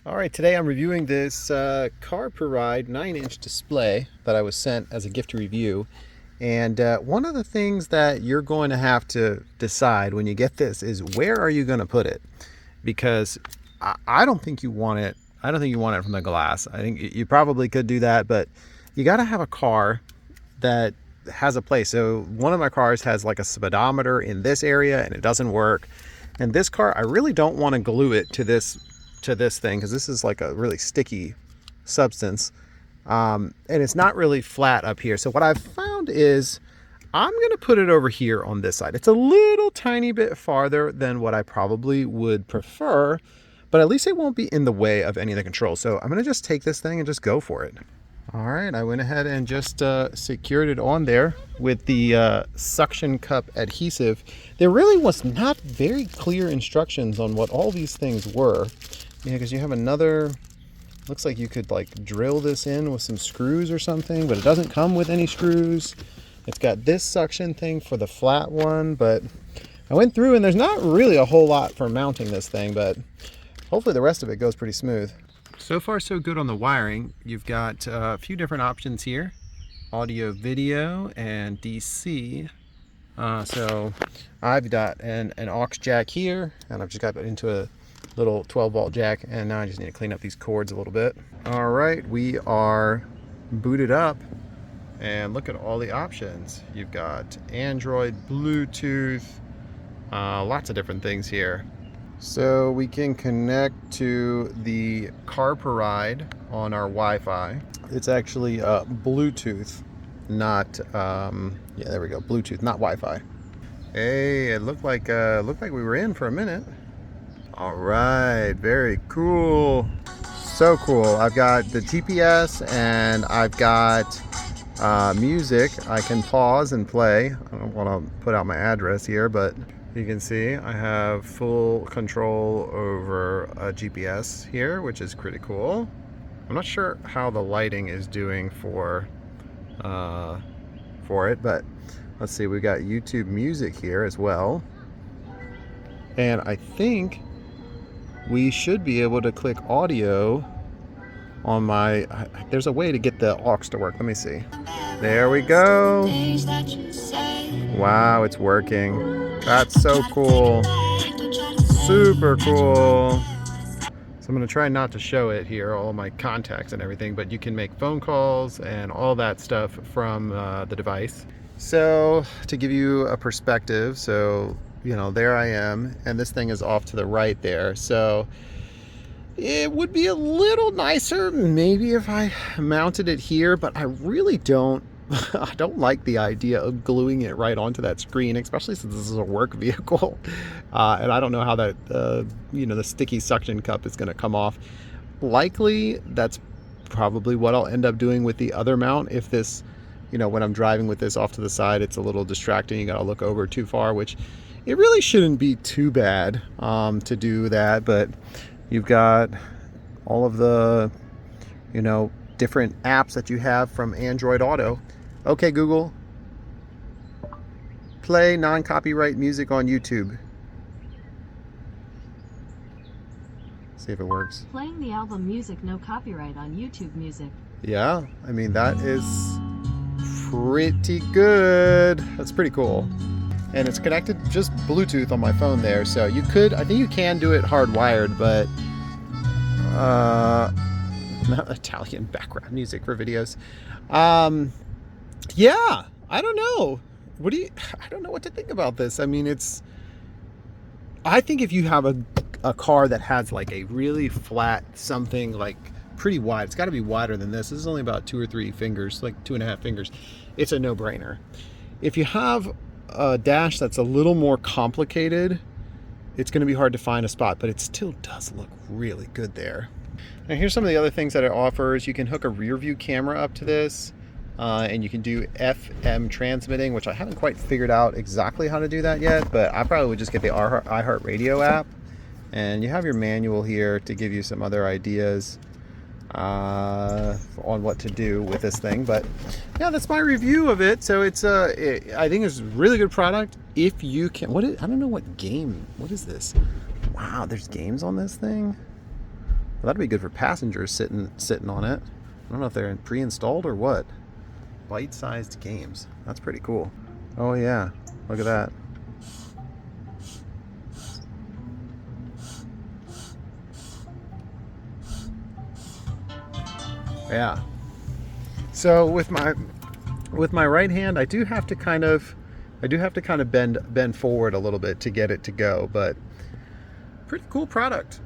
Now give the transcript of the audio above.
All right, today I'm reviewing this carpuride 9-inch display that I was sent as a gift to review. And one of the things that you're going to have to decide when you get this is where are you going to put it? Because I don't think you want it. I don't think you want it from the glass. I think you probably could do that, but you got to have a car that has a place. So one of my cars has like a speedometer in this area and it doesn't work. And this car, I really don't want to glue it to this thing because this is like a really sticky substance, and it's not really flat up here. So what I've found is I'm going to put it over here on this side. It's a little tiny bit farther than what I probably would prefer, but at least it won't be in the way of any of the controls. So I'm going to just take this thing and just go for it. All right, I went ahead and just secured it on there with the suction cup adhesive. There really was not very clear instructions on what all these things were. Yeah, because you have another, looks like you could like drill this in with some screws or something, but it doesn't come with any screws. It's got this suction thing for the flat one, but I went through and there's not really a whole lot for mounting this thing, but hopefully the rest of it goes pretty smooth. So far so good on the wiring. You've got a few different options here: audio, video, and DC. So I've got an aux jack here, and I've just got it into a little 12-volt jack, and now I just need to clean up these cords a little bit. All right, we are booted up, and look at all the options. You've got Android, Bluetooth, lots of different things here. So we can connect to the carpuride on our Wi-Fi. It's actually Bluetooth, not yeah, there we go, Bluetooth, not Wi-Fi. Hey, it looked like we were in for a minute. All right, very cool. So cool. I've got the GPS and I've got music. I can pause and play. I don't want to put out my address here, but you can see I have full control over a GPS here, which is pretty cool. I'm not sure how the lighting is doing for it, but let's see. We got YouTube music here as well, and I think we should be able to click audio on my, there's a way to get the aux to work. Let me see. There we go. Wow, it's working. That's so cool. Super cool. So I'm going to try not to show it here, all my contacts and everything, but you can make phone calls and all that stuff from the device. So to give you a perspective, so you know, there I am, and this thing is off to the right there. So it would be a little nicer maybe if I mounted it here, but I really don't I don't like the idea of gluing it right onto that screen, especially since this is a work vehicle. And I don't know how that you know, the sticky suction cup is going to come off. Likely that's probably what I'll end up doing with the other mount. If this, you know, when I'm driving with this off to the side, it's a little distracting. You got to look over too far, which it really shouldn't be too bad to do that. But you've got all of the, you know, different apps that you have from Android Auto. Okay, Google, play non-copyright music on YouTube. See if it works. Playing the album Music No Copyright on YouTube Music. Yeah, I mean, that is pretty good. That's pretty cool. And it's connected just Bluetooth on my phone there. So you could, I think you can do it hardwired, but not Italian background music for videos. Yeah, I don't know. I don't know what to think about this. I mean, I think if you have a car that has like a really flat something, like pretty wide, it's got to be wider than this. This is only about 2 or 3 fingers, like 2.5 fingers. It's a no-brainer. If you have a dash that's a little more complicated, it's going to be hard to find a spot, but it still does look really good there. Now here's some of the other things that it offers. You can hook a rear view camera up to this, and you can do FM transmitting, which I haven't quite figured out exactly how to do that yet, but I probably would just get the iHeartRadio app. And you have your manual here to give you some other ideas on what to do with this thing. But yeah, that's my review of it. So it's I think it's a really good product. If you can, I don't know what is this? Wow, there's games on this thing. Well, that'd be good for passengers sitting on it. I don't know if they're pre-installed or what. Bite-sized games. That's pretty cool. Oh yeah, look at that. Yeah. So with my right hand, I do have to kind of bend forward a little bit to get it to go, but pretty cool product.